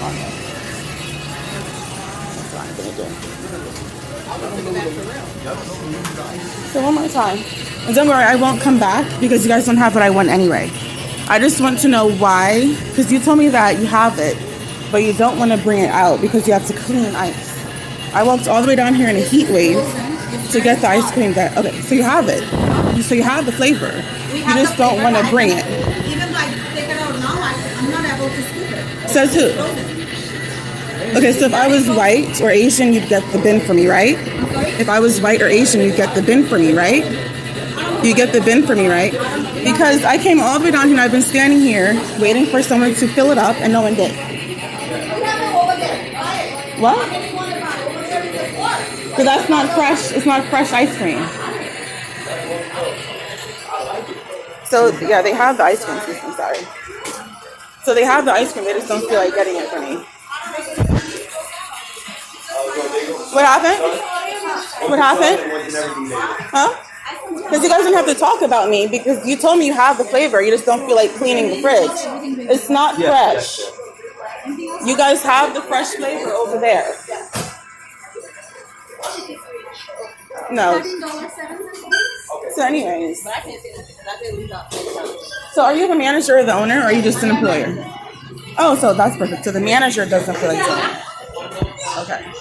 on it. That's what I'm gonna do. So one more time. And don't worry, I won't come back because you guys don't have what I want anyway. I just want to know why, because you told me that you have it, but you don't want to bring it out because you have to clean ice. I walked all the way down here in a heat wave to get the ice cream that, okay, so you have it. So you have the flavor. You just don't want to bring it. Even like take it out now, I'm not able to scoop it. Says who? Okay, so if I was white or Asian, you'd get the bin for me, right? If I was white or Asian, you'd get the bin for me, right? You get the bin for me, right? Because I came all the way down here and I've been standing here waiting for someone to fill it up and no one did. What? So that's not fresh, it's not fresh ice cream. So yeah, they have the ice cream system, sorry. So they have the ice cream, they just don't feel like getting it for me. What happened? What happened? Huh? Because you guys don't have to talk about me because you told me you have the flavor. You just don't feel like cleaning the fridge. It's not fresh. You guys have the fresh flavor over there. No. So anyways. So are you the manager or the owner or are you just an employer? Oh, so that's perfect. So the manager doesn't feel like doing it. Okay.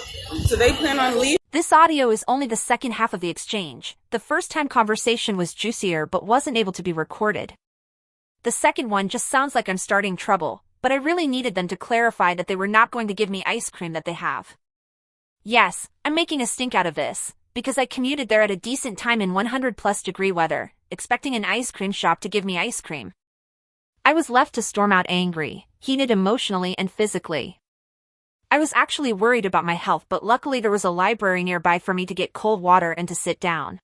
So they plan on leaving. This audio is only the second half of the exchange. The first-time conversation was juicier but wasn't able to be recorded. The second one just sounds like I'm starting trouble, but I really needed them to clarify that they were not going to give me ice cream that they have. Yes, I'm making a stink out of this, because I commuted there at a decent time in 100+ degree weather, expecting an ice cream shop to give me ice cream. I was left to storm out angry, heated emotionally and physically. I was actually worried about my health, but luckily there was a library nearby for me to get cold water and to sit down.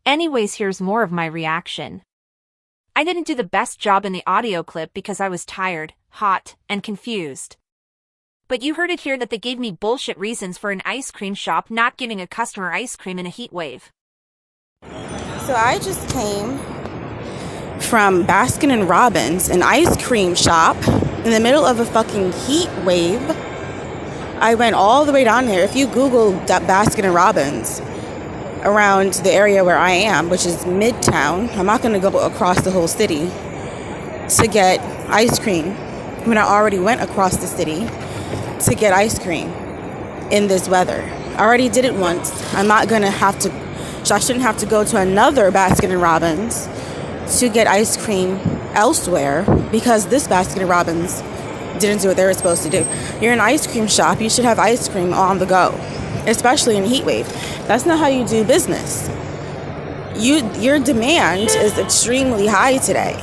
Anyways, here's more of my reaction. I didn't do the best job in the audio clip because I was tired, hot, and confused. But you heard it here that they gave me bullshit reasons for an ice cream shop not giving a customer ice cream in a heat wave. So I just came from Baskin and Robbins, an ice cream shop, in the middle of a fucking heat wave. I went all the way down here. If you Google Baskin and Robbins around the area where I am, which is Midtown, I'm not going to go across the whole city to get ice cream when I already went across the city to get ice cream in this weather. I already did it once. I'm not going to have to, so I shouldn't have to go to another Baskin and Robbins to get ice cream elsewhere because this Baskin and Robbins didn't do what they were supposed to do. You're an ice cream shop. You should have ice cream on the go, especially in a heat wave. That's not how you do business. Your demand is extremely high today.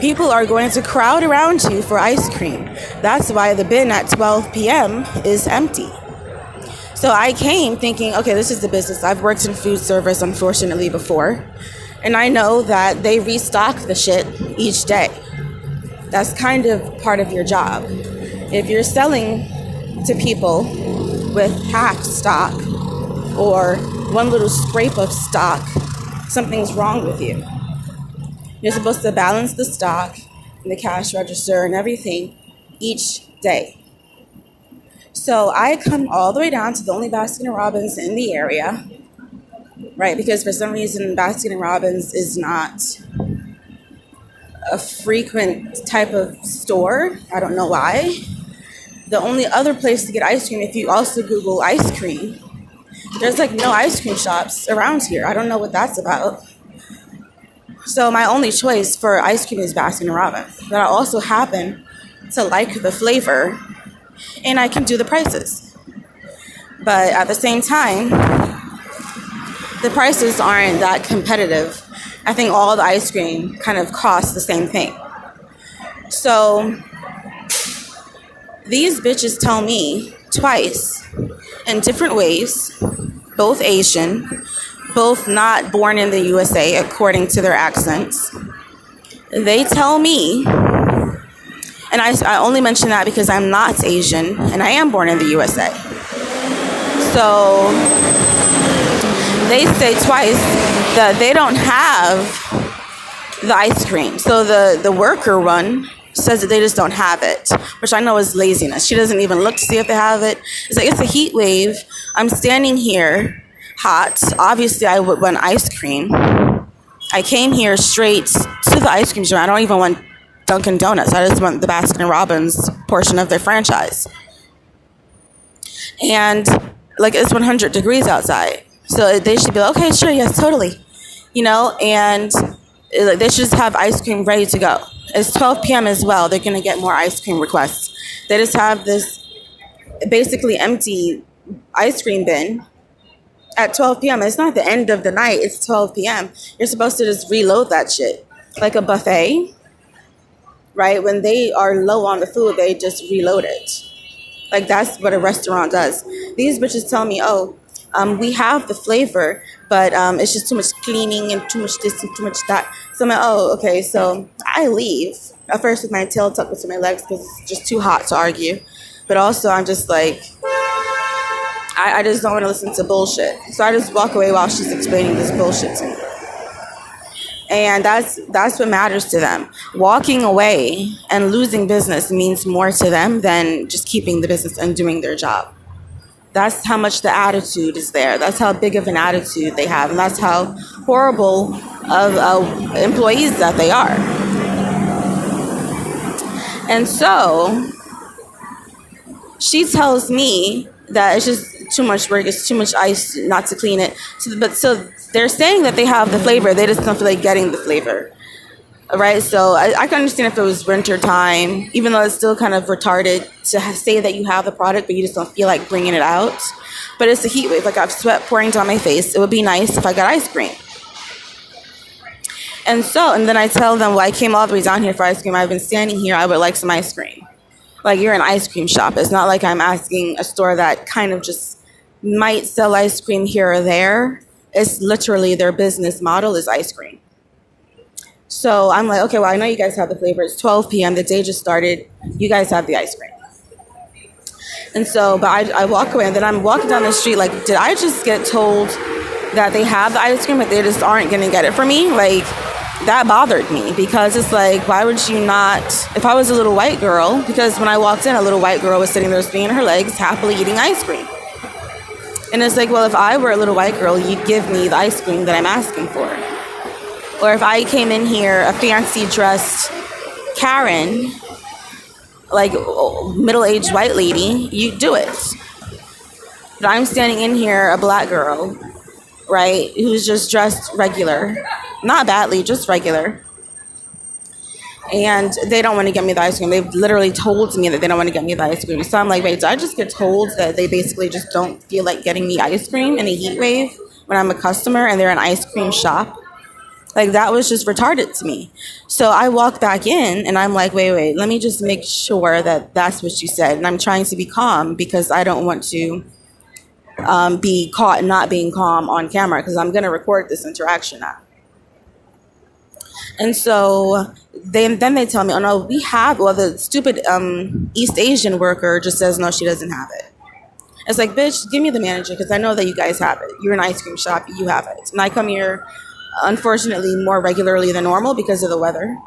People are going to crowd around you for ice cream. That's why the bin at 12 p.m. is empty. So I came thinking, okay, this is the business. I've worked in food service, unfortunately, before. And I know that they restock the shit each day. That's kind of part of your job. If you're selling to people with half stock or one little scrape of stock, something's wrong with you. You're supposed to balance the stock and the cash register and everything each day. So I come all the way down to the only Baskin & Robbins in the area, right? Because for some reason, Baskin & Robbins is not a frequent type of store. I don't know why. The only other place to get ice cream, if you also Google ice cream, there's like no ice cream shops around here. I don't know what that's about. So my only choice for ice cream is Baskin & Robbins. But I also happen to like the flavor and I can do the prices. But at the same time, the prices aren't that competitive. I think all the ice cream kind of costs the same thing. So these bitches tell me twice in different ways, both Asian, both not born in the USA according to their accents. They tell me, and I only mention that because I'm not Asian and I am born in the USA. So they say twice that they don't have the ice cream. So the worker one says that they just don't have it, which I know is laziness. She doesn't even look to see if they have it. It's like, it's a heat wave. I'm standing here hot. Obviously, I would want ice cream. I came here straight to the ice cream joint. I don't even want Dunkin' Donuts. I just want the Baskin and Robbins portion of their franchise. And like, it's 100 degrees outside. So they should be like, okay, sure, yes, totally. And they should just have ice cream ready to go. It's 12 p.m. as well. They're going to get more ice cream requests. They just have this basically empty ice cream bin at 12 p.m. It's not the end of the night. It's 12 p.m. You're supposed to just reload that shit. Like a buffet, right? When they are low on the food, they just reload it. Like, that's what a restaurant does. These bitches tell me, we have the flavor, but it's just too much cleaning and too much this and too much that. So I'm like, okay. So I leave. At first with my tail tucked between my legs because it's just too hot to argue. But also I'm just like, I just don't want to listen to bullshit. So I just walk away while she's explaining this bullshit to me. And that's what matters to them. Walking away and losing business means more to them than just keeping the business and doing their job. That's how much the attitude is there. That's how big of an attitude they have. And that's how horrible of employees that they are. And so she tells me that it's just too much work, it's too much ice not to clean it. So they're saying that they have the flavor, they just don't feel like getting the flavor. Right? So I can understand if it was winter time, even though it's still kind of retarded to say that you have the product, but you just don't feel like bringing it out. But it's a heat wave. Like, I have sweat pouring down my face. It would be nice if I got ice cream. And then I tell them, well, I came all the way down here for ice cream. I've been standing here. I would like some ice cream. Like, you're an ice cream shop. It's not like I'm asking a store that kind of just might sell ice cream here or there. It's literally their business model is ice cream. So I'm like, okay, well, I know you guys have the flavor. It's 12 p.m. The day just started. You guys have the ice cream. And so, but I walk away, and then I'm walking down the street like, did I just get told that they have the ice cream, but they just aren't going to get it for me? Like, that bothered me, because it's like, why would you not, if I was a little white girl, because when I walked in, a little white girl was sitting there swinging her legs, happily eating ice cream. And it's like, well, if I were a little white girl, you'd give me the ice cream that I'm asking for. Or if I came in here, a fancy dressed Karen, like middle-aged white lady, you do it. But I'm standing in here, a black girl, right, who's just dressed regular, not badly, just regular. And they don't want to get me the ice cream. They've literally told me that they don't want to get me the ice cream. So I'm like, wait, did I just get told that they basically just don't feel like getting me ice cream in a heat wave when I'm a customer and they're an ice cream shop? Like, that was just retarded to me. So I walk back in and I'm like, wait, let me just make sure that that's what you said. And I'm trying to be calm because I don't want to be caught not being calm on camera, because I'm going to record this interaction now. And so then they tell me, oh no, the stupid East Asian worker just says, no, she doesn't have it. It's like, bitch, give me the manager, because I know that you guys have it. You're an ice cream shop, you have it. And I come here, unfortunately, more regularly than normal because of the weather.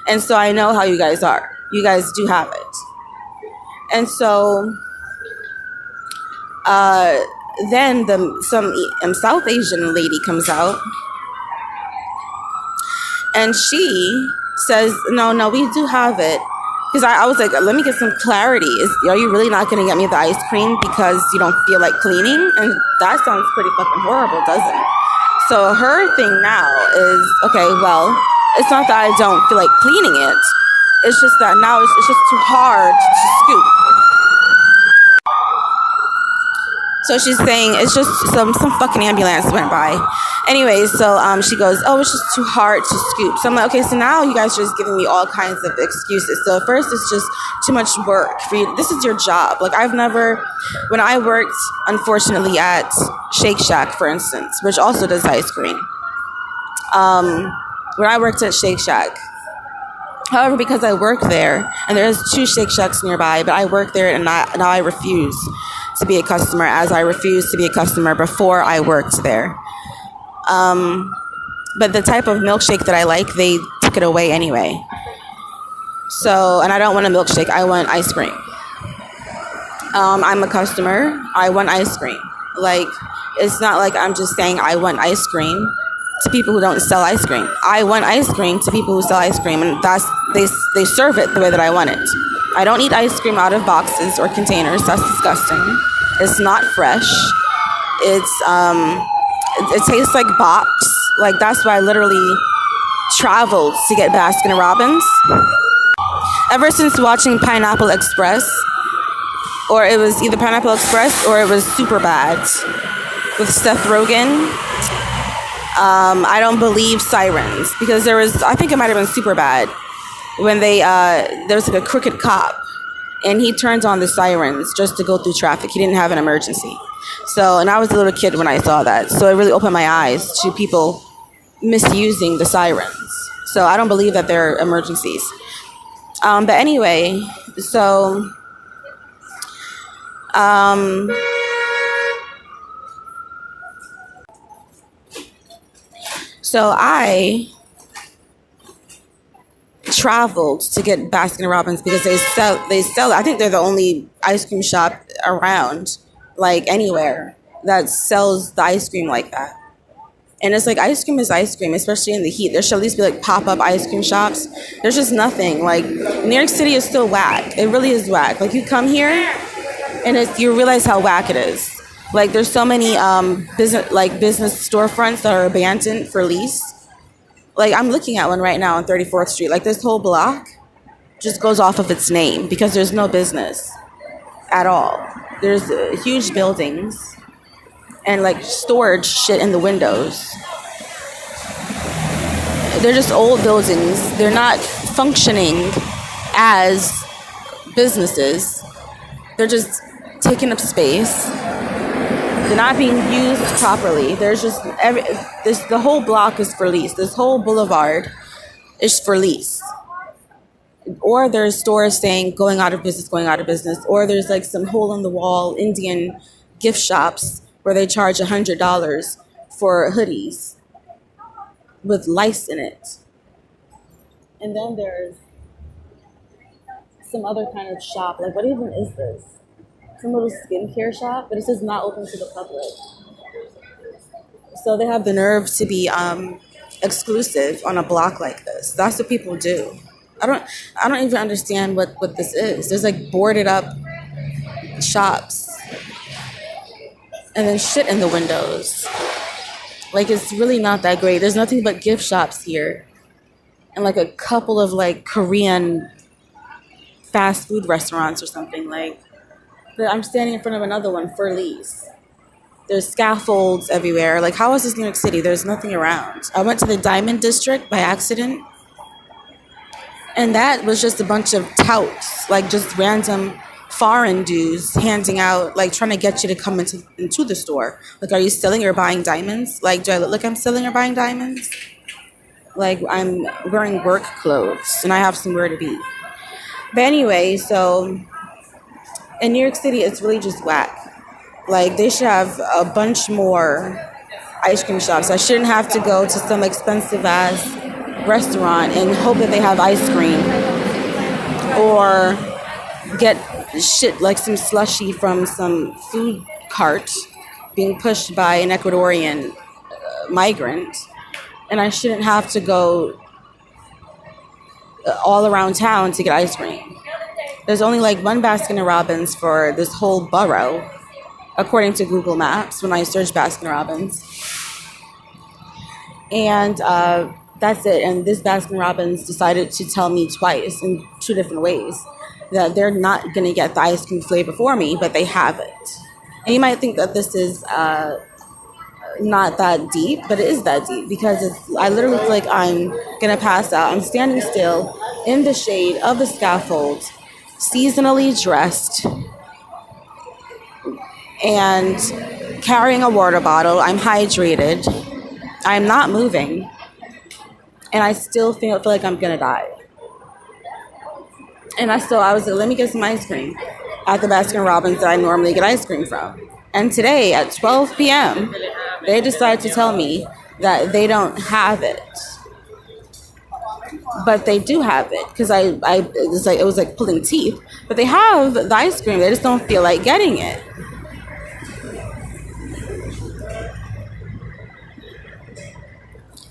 And so I know how you guys are. You guys do have it. And so then some South Asian lady comes out, and she says, no, we do have it. Because I was like, let me get some clarity. Are you really not going to get me the ice cream because you don't feel like cleaning? And that sounds pretty fucking horrible, doesn't it? So her thing now is, okay, well, it's not that I don't feel like cleaning it. It's just that now it's just too hard to scoop. So she's saying it's just some fucking ambulance went by. Anyway, so she goes, oh, it's just too hard to scoop. So I'm like, okay, so now you guys are just giving me all kinds of excuses. So at first it's just too much work for you. This is your job. Like, when I worked, unfortunately, at Shake Shack, for instance, which also does ice cream. When I worked at Shake Shack, however, because I work there, and there's 2 Shake Shacks nearby, but I work there, and now I refuse to be a customer, as I refused to be a customer before I worked there. But the type of milkshake that I like, they took it away anyway. So, and I don't want a milkshake. I want ice cream. I'm a customer. I want ice cream. Like, it's not like I'm just saying I want ice cream to people who don't sell ice cream. I want ice cream to people who sell ice cream, and they serve it the way that I want it. I don't eat ice cream out of boxes or containers. That's disgusting. It's not fresh. It tastes like box. Like, that's why I literally traveled to get Baskin Robbins. Ever since watching Pineapple Express, or it was either Pineapple Express or it was Superbad with Seth Rogen. I don't believe sirens, because I think it might have been Superbad when there was like a crooked cop and he turned on the sirens just to go through traffic. He didn't have an emergency. So, and I was a little kid when I saw that. So it really opened my eyes to people misusing the sirens. So I don't believe that they're emergencies. But anyway, so I traveled to get Baskin Robbins because they sell. I think they're the only ice cream shop around, like anywhere, that sells the ice cream like that. And it's like, ice cream is ice cream, especially in the heat. There should at least be like pop-up ice cream shops. There's just nothing. Like, New York City is still whack. It really is whack. Like, you come here and you realize how whack it is. Like, there's so many business storefronts that are abandoned for lease. Like, I'm looking at one right now on 34th Street. Like, this whole block just goes off of its name because there's no business at all. There's huge buildings and like storage shit in the windows. They're just old buildings. They're not functioning as businesses. They're just taking up space. They're not being used properly. There's just the whole block is for lease. This whole boulevard is for lease. Or there's stores saying going out of business. Or there's like some hole in the wall Indian gift shops where they charge $100 for hoodies with lice in it. And then there's some other kind of shop. Like, what even is this? Some little skincare shop, but it says not open to the public. So they have the nerve to be exclusive on a block like this. That's what people do. I don't even understand what this is. There's like boarded up shops and then shit in the windows. Like, it's really not that great. There's nothing but gift shops here and like a couple of like Korean fast food restaurants or something. Like, I'm standing in front of another one for lease. There's scaffolds everywhere. Like, how is this New York City? There's nothing around. I went to the Diamond District by accident, and that was just a bunch of touts, like just random foreign dudes handing out, like trying to get you to come into the store. Like, are you selling or buying diamonds? Like, do I look like I'm selling or buying diamonds? Like, I'm wearing work clothes and I have somewhere to be. But anyway, so in New York City, it's really just whack. Like, they should have a bunch more ice cream shops. I shouldn't have to go to some expensive ass restaurant and hope that they have ice cream, or get shit like some slushy from some food cart being pushed by an Ecuadorian migrant. And I shouldn't have to go all around town to get ice cream. There's only like one Baskin Robbins for this whole borough, according to Google Maps, when I search Baskin Robbins. And that's it. And this Baskin Robbins decided to tell me twice in two different ways that they're not going to get the ice cream flavor for me, but they have it. And you might think that this is not that deep, but it is that deep, because I literally feel like I'm going to pass out. I'm standing still in the shade of the scaffold, seasonally dressed, and carrying a water bottle. I'm hydrated. I'm not moving. And I still feel like I'm going to die. And I was like, let me get some ice cream at the Baskin Robbins that I normally get ice cream from. And today at 12 p.m., they decide to tell me that they don't have it. but they do have it because it was like pulling teeth. But they have the ice cream. They just don't feel like getting it.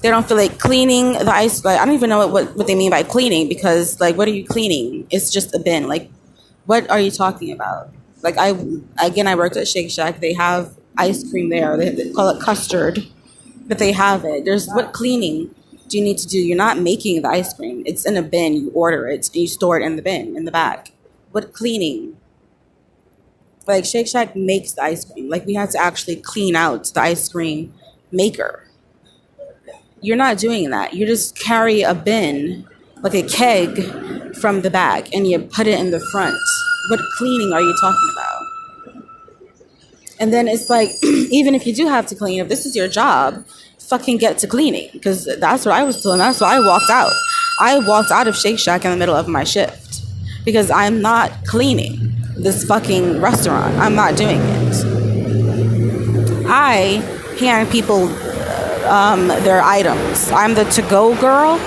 They don't feel like cleaning the ice. Like, I don't even know what they mean by cleaning, because like, what are you cleaning? It's just a bin. Like, what are you talking about? Like, I worked at Shake Shack. They have ice cream there. They call it custard, but they have it. What cleaning do you need to do? You're not making the ice cream. It's in a bin. You order it and you store it in the bin in the back. What cleaning? Like, Shake Shack makes the ice cream. Like, we had to actually clean out the ice cream maker. You're not doing that. You just carry a bin, like a keg, from the back and you put it in the front. What cleaning are you talking about? And then it's like, even if you do have to clean, if this is your job, fucking get to cleaning, because that's what I was doing. That's why I walked out. I walked out of Shake Shack in the middle of my shift because I'm not cleaning this fucking restaurant. I'm not doing it. I hand people their items. I'm the to-go girl.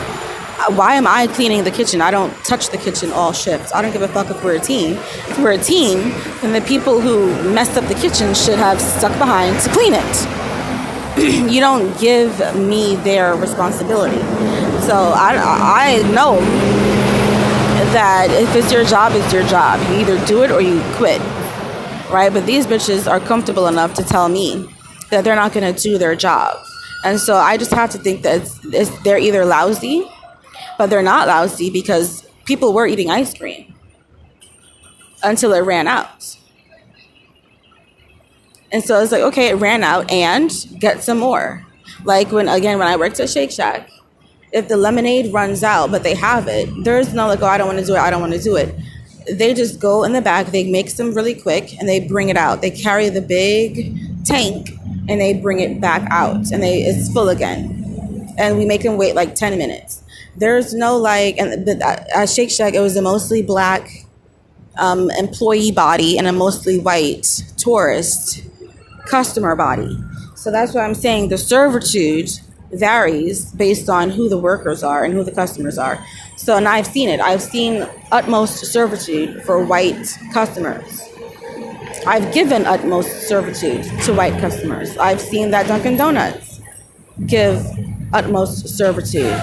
Why am I cleaning the kitchen? I don't touch the kitchen all shifts. I don't give a fuck if we're a team. If we're a team, then the people who messed up the kitchen should have stuck behind to clean it. You don't give me their responsibility. So I know that if it's your job, it's your job. You either do it or you quit, right? But these bitches are comfortable enough to tell me that they're not going to do their job. And so I just have to think that they're either lousy, but they're not lousy because people were eating ice cream until it ran out. And so it's like, okay, it ran out, and get some more. Like when I worked at Shake Shack, if the lemonade runs out, but they have it, there's no like, oh, I don't want to do it. They just go in the back, they make some really quick, and they bring it out. They carry the big tank and they bring it back out, and it's full again. And we make them wait like 10 minutes. There's no like, at Shake Shack, it was a mostly black employee body and a mostly white tourist customer body. So that's why I'm saying the servitude varies based on who the workers are and who the customers are. So, and I've seen it. I've seen utmost servitude for white customers. I've given utmost servitude to white customers. I've seen that Dunkin' Donuts give utmost servitude.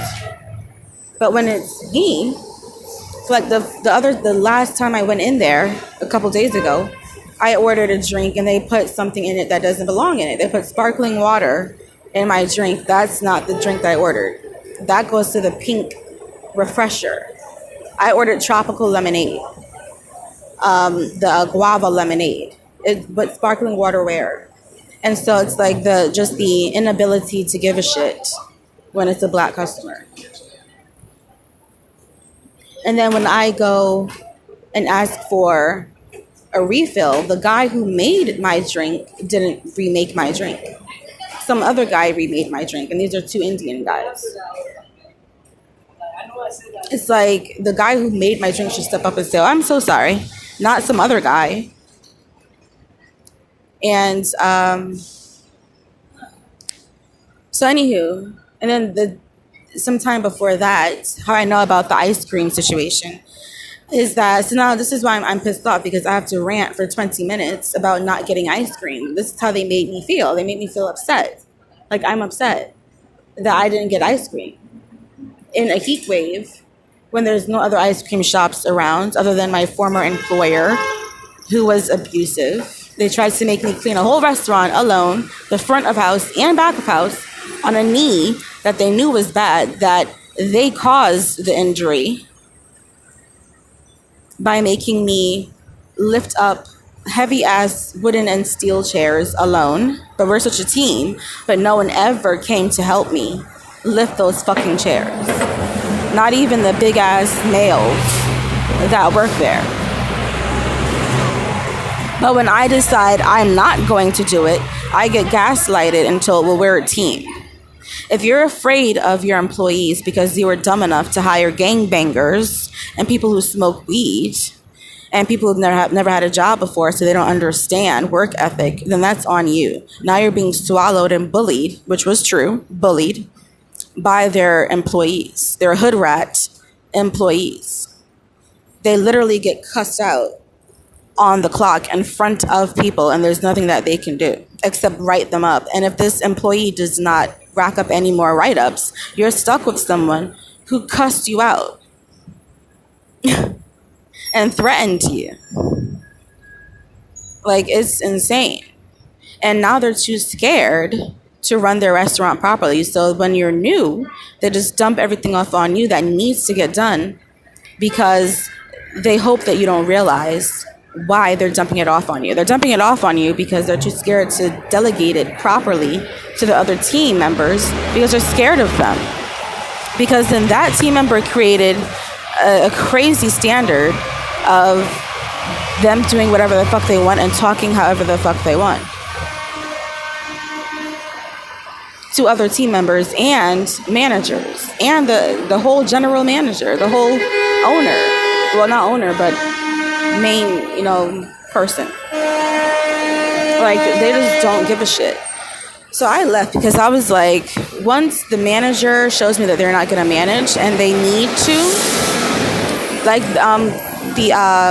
But when it's me, so like the last time I went in there a couple days ago, I ordered a drink and they put something in it that doesn't belong in it. They put sparkling water in my drink. That's not the drink that I ordered. That goes to the pink refresher. I ordered tropical lemonade, the guava lemonade. But sparkling water where? And so it's like the inability to give a shit when it's a black customer. And then when I go and ask for a refill, the guy who made my drink didn't remake my drink. Some other guy remade my drink, and these are two Indian guys. It's like the guy who made my drink should step up and say, oh, I'm so sorry, not some other guy. And so anywho, and then sometime before that, how I know about the ice cream situation is that, so now this is why I'm pissed off, because I have to rant for 20 minutes about not getting ice cream. This is how they made me feel. They made me feel upset. Like, I'm upset that I didn't get ice cream in a heat wave when there's no other ice cream shops around other than my former employer, who was abusive. They tried to make me clean a whole restaurant alone, the front of house and back of house, on a knee that they knew was bad, that they caused the injury by making me lift up heavy-ass wooden and steel chairs alone. But we're such a team, but no one ever came to help me lift those fucking chairs. Not even the big-ass males that work there. But when I decide I'm not going to do it, I get gaslighted and told, well, we're a team. If you're afraid of your employees because you were dumb enough to hire gangbangers and people who smoke weed and people who've never had a job before, so they don't understand work ethic, then that's on you. Now you're being swallowed and bullied, which was true, bullied, by their employees, their hood rat employees. They literally get cussed out on the clock in front of people, and there's nothing that they can do except write them up. And if this employee does not rack up any more write-ups, you're stuck with someone who cussed you out and threatened you. Like, it's insane. And now they're too scared to run their restaurant properly. So when you're new, they just dump everything off on you that needs to get done, because they hope that you don't realize why they're dumping it off on you. They're dumping it off on you because they're too scared to delegate it properly to the other team members, because they're scared of them. Because then that team member created a crazy standard of them doing whatever the fuck they want and talking however the fuck they want to other team members and managers and the whole general manager, the whole owner. Well, not owner, but main, person. Like, they just don't give a shit. So I left because I was like, once the manager shows me that they're not going to manage and they need to, like,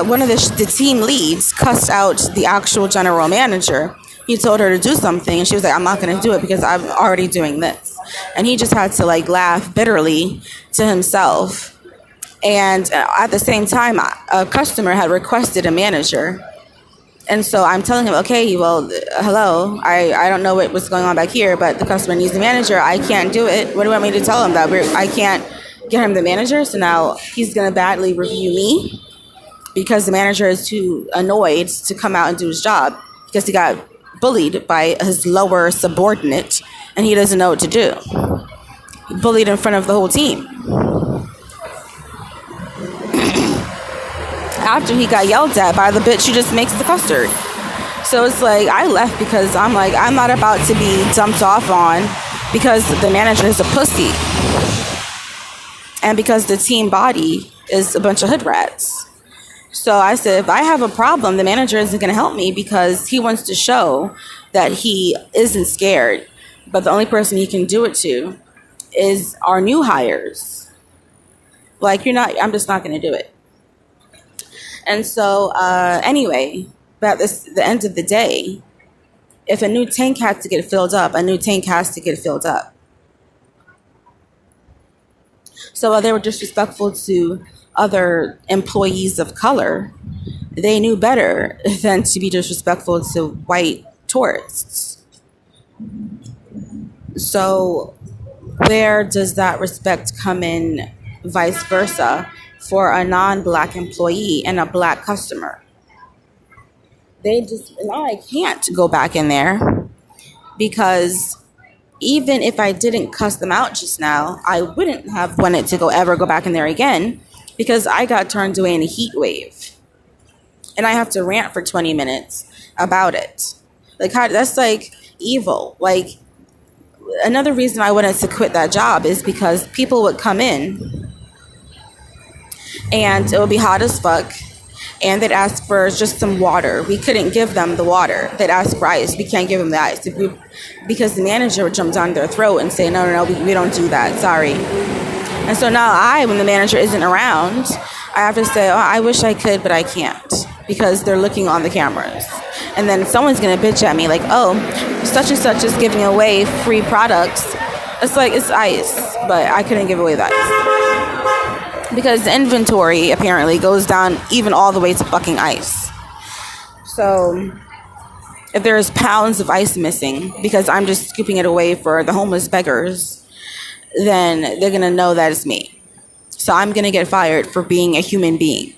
one of the team leads cussed out the actual general manager. He told her to do something, and she was like, I'm not going to do it because I'm already doing this. And he just had to, like, laugh bitterly to himself. And at the same time, a customer had requested a manager. And so I'm telling him, okay, well, hello, I don't know what was going on back here, but the customer needs a manager. I can't do it. What do you want me to tell him? That I can't get him the manager? So now he's going to badly review me because the manager is too annoyed to come out and do his job because he got bullied by his lower subordinate and he doesn't know what to do. Bullied in front of the whole team. After he got yelled at by the bitch who just makes the custard. So it's like, I left because I'm like, I'm not about to be dumped off on because the manager is a pussy. And because the team body is a bunch of hood rats. So I said, if I have a problem, the manager isn't going to help me because he wants to show that he isn't scared. But the only person he can do it to is our new hires. Like, I'm just not going to do it. And so, anyway, at the end of the day, if a new tank has to get filled up, a new tank has to get filled up. So while they were disrespectful to other employees of color, they knew better than to be disrespectful to white tourists. So where does that respect come in vice versa for a non-black employee and a black customer? Now I can't go back in there because even if I didn't cuss them out just now, I wouldn't have wanted to ever go back in there again because I got turned away in a heat wave. And I have to rant for 20 minutes about it. Like, that's like evil. Like, another reason I wanted to quit that job is because people would come in and it would be hot as fuck and they'd ask for just some water. We couldn't give them the water. They'd ask for ice. We can't give them the ice because the manager would jump down their throat and say, no, we don't do that. Sorry. And so now when the manager isn't around, I have to say, I wish I could, but I can't because they're looking on the cameras. And then someone's going to bitch at me like, oh, such and such is giving away free products. It's like, it's ice, but I couldn't give away the ice. Because the inventory apparently goes down even all the way to fucking ice. So if there's pounds of ice missing because I'm just scooping it away for the homeless beggars, then they're going to know that it's me. So I'm going to get fired for being a human being.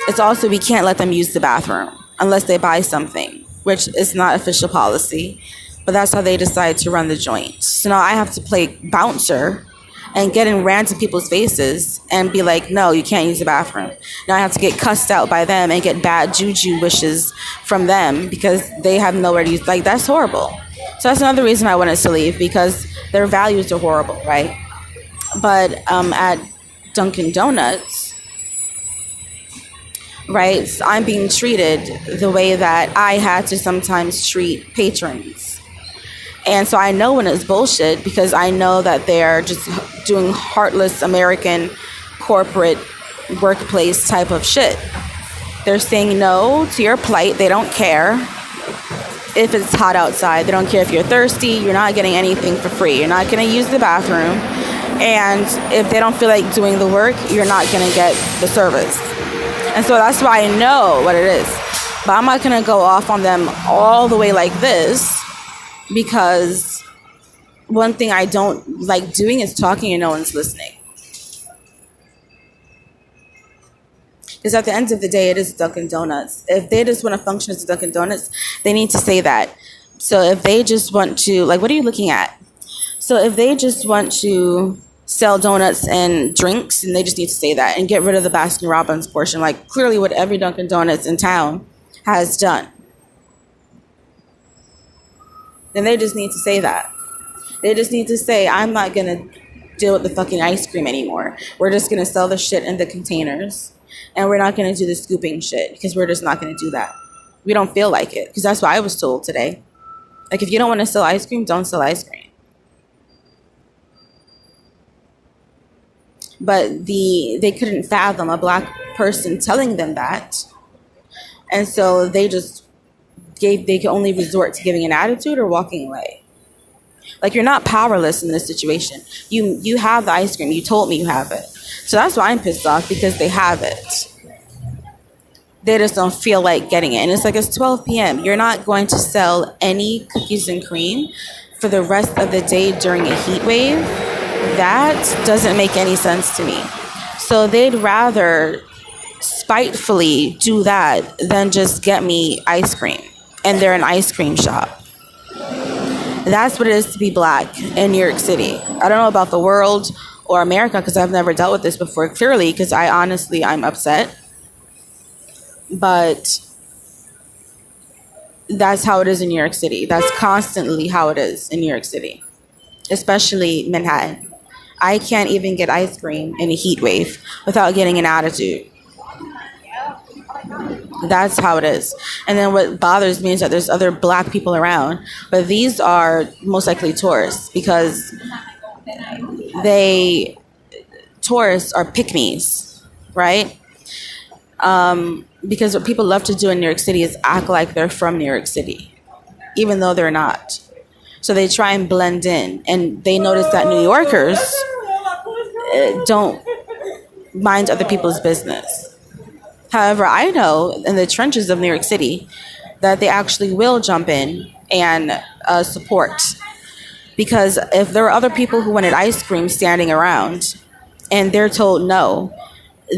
It's also, we can't let them use the bathroom unless they buy something, which is not official policy, but that's how they decide to run the joint. So now I have to play bouncer and get in random people's faces and be like, no, you can't use the bathroom. Now I have to get cussed out by them and get bad juju wishes from them because they have nowhere to use. Like, that's horrible. So that's another reason I wanted to leave, because their values are horrible, right? But at Dunkin' Donuts, right, I'm being treated the way that I had to sometimes treat patrons. And so I know when it's bullshit because I know that they're just doing heartless American corporate workplace type of shit. They're saying no to your plight. They don't care if it's hot outside. They don't care if you're thirsty. You're not getting anything for free. You're not going to use the bathroom. And if they don't feel like doing the work, you're not going to get the service. And so that's why I know what it is. But I'm not going to go off on them all the way like this, because one thing I don't like doing is talking and no one's listening. Because at the end of the day, it is Dunkin' Donuts. If they just want to function as a Dunkin' Donuts, they need to say that. So if they just want to, like, what are you looking at? So if they just want to sell donuts and drinks, and they just need to say that and get rid of the Baskin Robbins portion, like clearly what every Dunkin' Donuts in town has done. Then they just need to say that. They just need to say, I'm not going to deal with the fucking ice cream anymore. We're just going to sell the shit in the containers. And we're not going to do the scooping shit because we're just not going to do that. We don't feel like it, because that's what I was told today. Like, if you don't want to sell ice cream, don't sell ice cream. But they couldn't fathom a black person telling them that. And so they could only resort to giving an attitude or walking away. Like, you're not powerless in this situation. You have the ice cream. You told me you have it. So that's why I'm pissed off, because they have it. They just don't feel like getting it. And it's like, it's 12 p.m. You're not going to sell any cookies and cream for the rest of the day during a heat wave. That doesn't make any sense to me. So they'd rather spitefully do that than just get me ice cream. And they're an ice cream shop. That's what it is to be black in New York City. I don't know about the world or America, because I've never dealt with this before, clearly, because I'm upset. But that's how it is in New York City. That's constantly how it is in New York City, especially Manhattan. I can't even get ice cream in a heat wave without getting an attitude. That's how it is. And then what bothers me is that there's other black people around, but these are most likely tourists, because tourists are pick-me's, right? Because what people love to do in New York City is act like they're from New York City, even though they're not. So they try and blend in, and they notice that New Yorkers don't mind other people's business. However, I know in the trenches of New York City that they actually will jump in and support. Because if there were other people who wanted ice cream standing around and they're told no,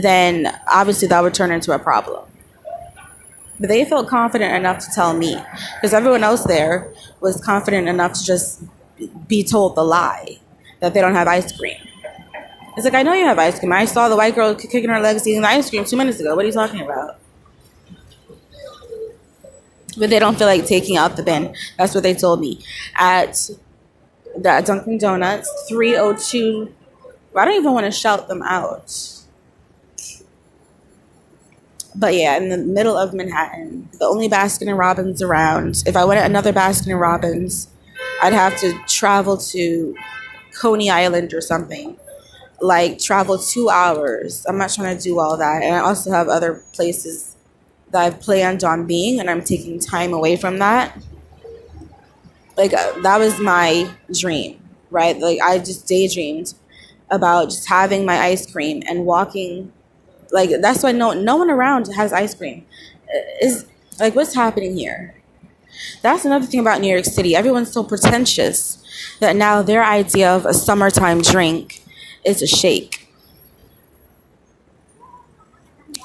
then obviously that would turn into a problem. But they felt confident enough to tell me, because everyone else there was confident enough to just be told the lie that they don't have ice cream. It's like, I know you have ice cream. I saw the white girl kicking her legs eating the ice cream 2 minutes ago. What are you talking about? But they don't feel like taking out the bin. That's what they told me. At the Dunkin' Donuts, 302. I don't even want to shout them out. But yeah, in the middle of Manhattan, the only Baskin and Robbins around. If I went to another Baskin and Robbins, I'd have to travel to Coney Island or something. Like, travel 2 hours. I'm not trying to do all that. And I also have other places that I've planned on being, and I'm taking time away from that. Like, that was my dream, right? Like, I just daydreamed about just having my ice cream and walking. Like, that's why no one around has ice cream. Is like, what's happening here? That's another thing about New York City. Everyone's so pretentious that now their idea of a summertime drink is a shake.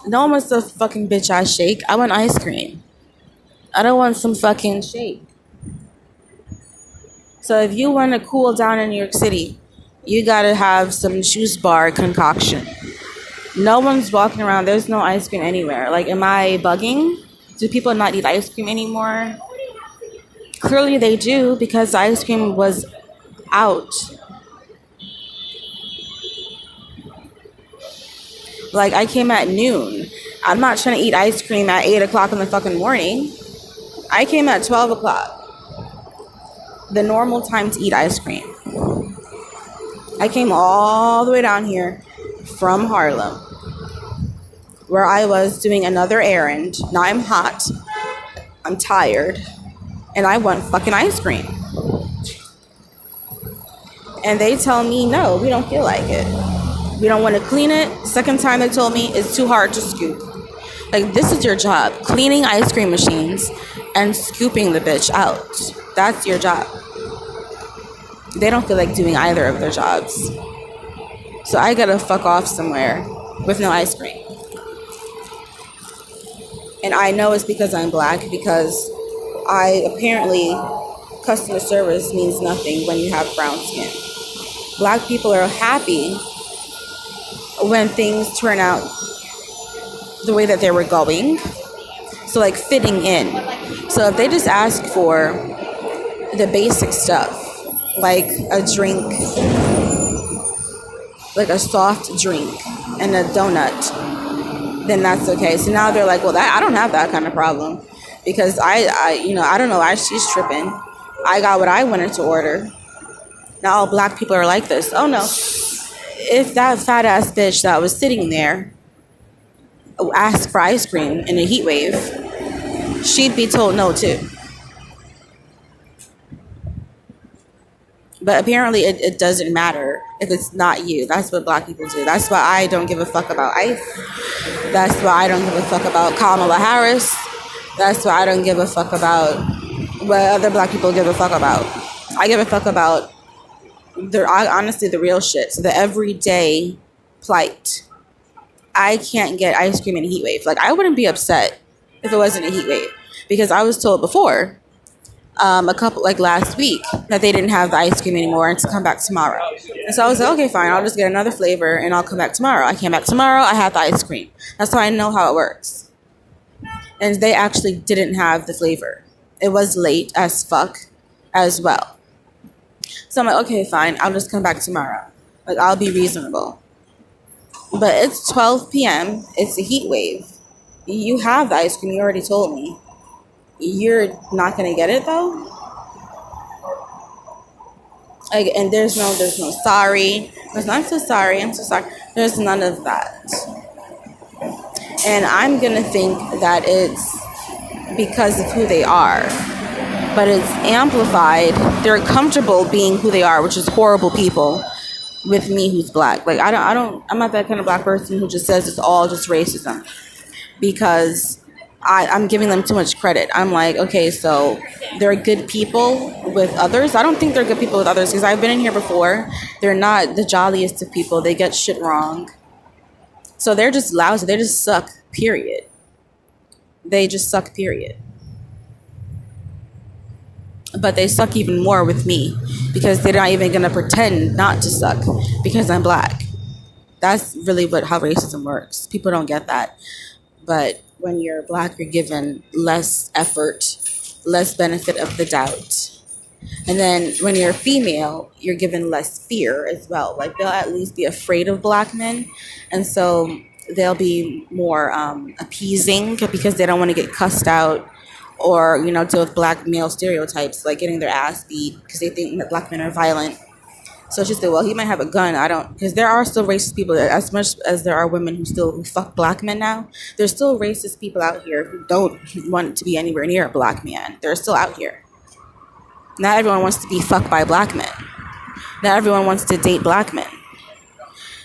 No one wants a fucking bitch ass shake. I want ice cream. I don't want some fucking shake. So if you want to cool down in New York City, you gotta have some juice bar concoction. No one's walking around. There's no ice cream anywhere. Like, am I bugging? Do people not eat ice cream anymore? Clearly they do, because the ice cream was out. Like, I came at noon. I'm not trying to eat ice cream at 8 o'clock in the fucking morning. I came at 12 o'clock. the normal time to eat ice cream. I came all the way down here from Harlem, where I was doing another errand. Now I'm hot, I'm tired, and I want fucking ice cream. And they tell me, no, we don't feel like it. We don't want to clean it. Second time they told me it's too hard to scoop. Like, this is your job, cleaning ice cream machines and scooping the bitch out. That's your job. They don't feel like doing either of their jobs. So I gotta fuck off somewhere with no ice cream. And I know it's because I'm black, because apparently customer service means nothing when you have brown skin. Black people are happy when things turn out the way that they were going. So like fitting in. So if they just ask for the basic stuff, like a drink, like a soft drink and a donut, then that's okay. So now they're like, well, I don't have that kind of problem, because I don't know why she's tripping. I got what I wanted to order. Now all black people are like this. Oh no. If that fat ass bitch that was sitting there asked for ice cream in a heat wave, she'd be told no too. But apparently it doesn't matter if it's not you. That's what black people do. That's why I don't give a fuck about ICE. That's why I don't give a fuck about Kamala Harris. That's why I don't give a fuck about what other black people give a fuck about. I give a fuck about honestly the real shit. So the everyday plight. I can't get ice cream in a heat wave. Like, I wouldn't be upset if it wasn't a heat wave, because I was told before, last week, that they didn't have the ice cream anymore and to come back tomorrow. And so I was like, okay, fine, I'll just get another flavor and I'll come back tomorrow. I came back tomorrow, I had the ice cream. That's how I know how it works. And they actually didn't have the flavor. It was late as fuck as well. So I'm like, okay, fine, I'll just come back tomorrow. Like, I'll be reasonable. But it's 12 p.m. It's a heat wave. You have the ice cream. You already told me. You're not going to get it, though? Like, and there's no sorry. I'm so sorry. There's none of that. And I'm going to think that it's because of who they are. But it's amplified. They're comfortable being who they are, which is horrible people, with me who's black. Like, I'm not that kind of black person who just says it's all just racism, because I'm giving them too much credit. I'm like, okay, so they're good people with others. I don't think they're good people with others, because I've been in here before. They're not the jolliest of people. They get shit wrong. So they're just lousy. They just suck, period. They just suck, period. But they suck even more with me, because they're not even going to pretend not to suck because I'm black. That's really how racism works. People don't get that. But when you're black, you're given less effort, less benefit of the doubt. And then when you're female, you're given less fear as well. Like, they'll at least be afraid of black men. And so they'll be more appeasing, because they don't want to get cussed out, or, deal with black male stereotypes, like getting their ass beat because they think that black men are violent. So she said, well, he might have a gun. I don't, because there are still racist people. As much as there are women who fuck black men now, there's still racist people out here who don't want to be anywhere near a black man. They're still out here. Not everyone wants to be fucked by black men. Not everyone wants to date black men.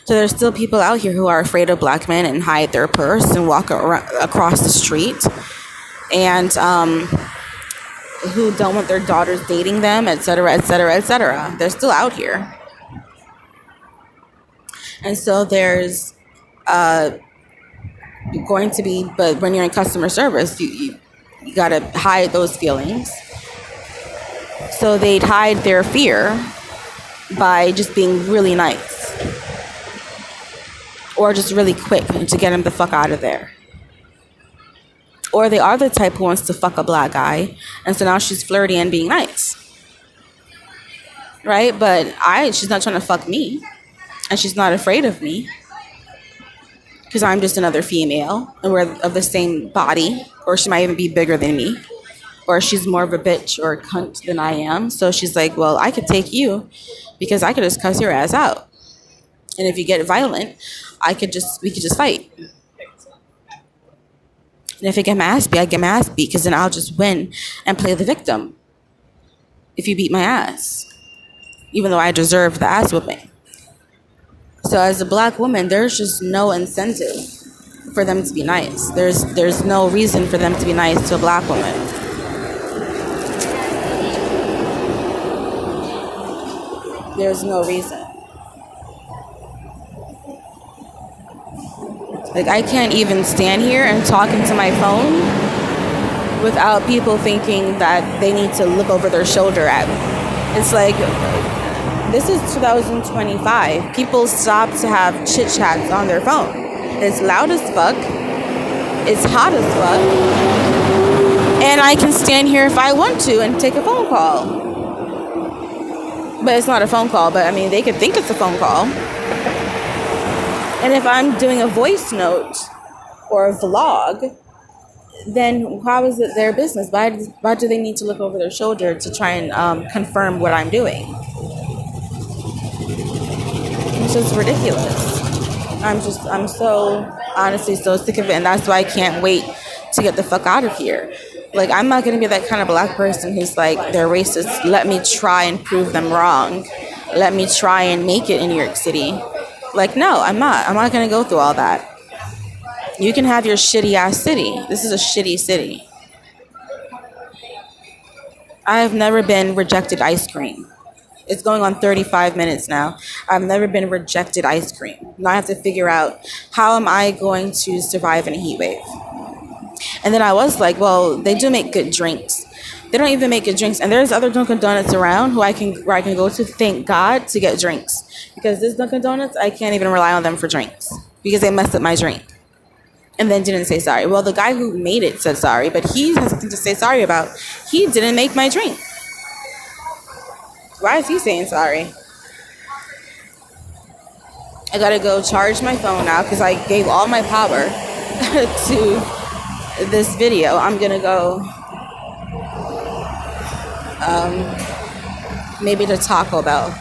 So there's still people out here who are afraid of black men and hide their purse and walk across the street, and who don't want their daughters dating them, etc., etc., etc. They're still out here. And so there's going to be, but when you're in customer service, you got to hide those feelings. So they'd hide their fear by just being really nice, or just really quick to get him the fuck out of there. Or they are the type who wants to fuck a black guy, and so now she's flirty and being nice, right? But she's not trying to fuck me, and she's not afraid of me, because I'm just another female, and we're of the same body, or she might even be bigger than me, or she's more of a bitch or a cunt than I am. So she's like, well, I could take you because I could just cuss your ass out. And if you get violent, we could just fight. And if I get my ass beat, I get my ass beat because then I'll just win and play the victim. If you beat my ass, even though I deserve the ass whooping. So as a black woman, there's just no incentive for them to be nice. There's no reason for them to be nice to a black woman. There's no reason. Like, I can't even stand here and talk into my phone without people thinking that they need to look over their shoulder at me. It's like, this is 2025. People stop to have chit chats on their phone. It's loud as fuck. It's hot as fuck. And I can stand here if I want to and take a phone call. But it's not a phone call, but I mean, they could think it's a phone call. And if I'm doing a voice note or a vlog, then how is it their business? Why do they need to look over their shoulder to try and confirm what I'm doing? It's just ridiculous. I'm so, honestly, so sick of it. And that's why I can't wait to get the fuck out of here. Like, I'm not going to be that kind of black person who's like, they're racist. Let me try and prove them wrong. Let me try and make it in New York City. Like, no, I'm not. I'm not going to go through all that. You can have your shitty ass city. This is a shitty city. I have never been rejected ice cream. It's going on 35 minutes now. I've never been rejected ice cream. Now I have to figure out, how am I going to survive in a heat wave? And then I was like, well, they do make good drinks. They don't even make good drinks. And there's other Dunkin' Donuts around where I can go to, thank God, to get drinks. Because this Dunkin' Donuts, I can't even rely on them for drinks. Because they messed up my drink. And then didn't say sorry. Well, the guy who made it said sorry, but he has something to say sorry about. He didn't make my drink. Why is he saying sorry? I gotta go charge my phone now because I gave all my power to this video. I'm gonna go maybe to Taco Bell,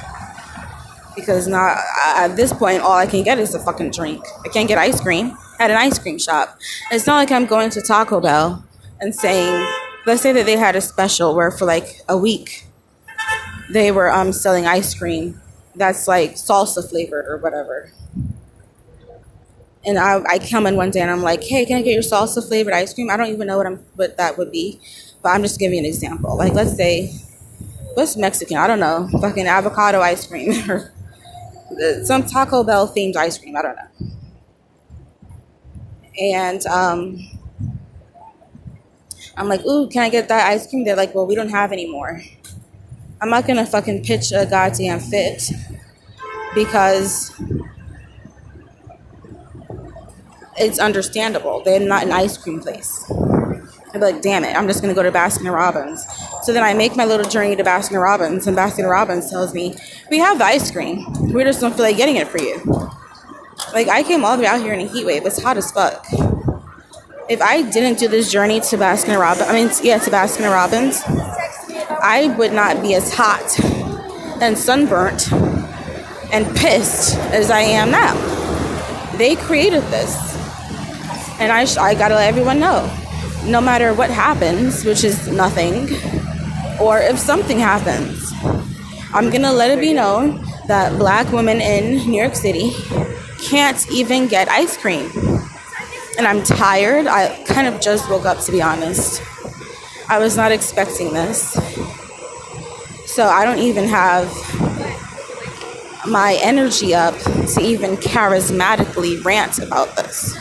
because now at this point all I can get is a fucking drink. I can't get ice cream at an ice cream shop. It's not like I'm going to Taco Bell and saying, let's say that they had a special where for like a week they were selling ice cream that's like salsa flavored or whatever. And I come in one day and I'm like, hey, can I get your salsa flavored ice cream? I don't even know what that would be, but I'm just giving you an example. Like, let's say, what's Mexican? I don't know. Fucking avocado ice cream or some Taco Bell themed ice cream. I don't know. And I'm like, ooh, can I get that ice cream? They're like, well, we don't have any more. I'm not gonna fucking pitch a goddamn fit because it's understandable. They're not an ice cream place. I'd be like, damn it, I'm just gonna go to Baskin Robbins. So then I make my little journey to Baskin Robbins, and Baskin Robbins tells me, we have the ice cream. We just don't feel like getting it for you. Like, I came all the way out here in a heat wave. It's hot as fuck. If I didn't do this journey to Baskin Robbins, I would not be as hot and sunburnt and pissed as I am now. They created this. And I gotta let everyone know, no matter what happens, which is nothing, or if something happens, I'm gonna let it be known that black women in New York City can't even get ice cream. And I'm tired. I kind of just woke up, to be honest. I was not expecting this. So I don't even have my energy up to even charismatically rant about this.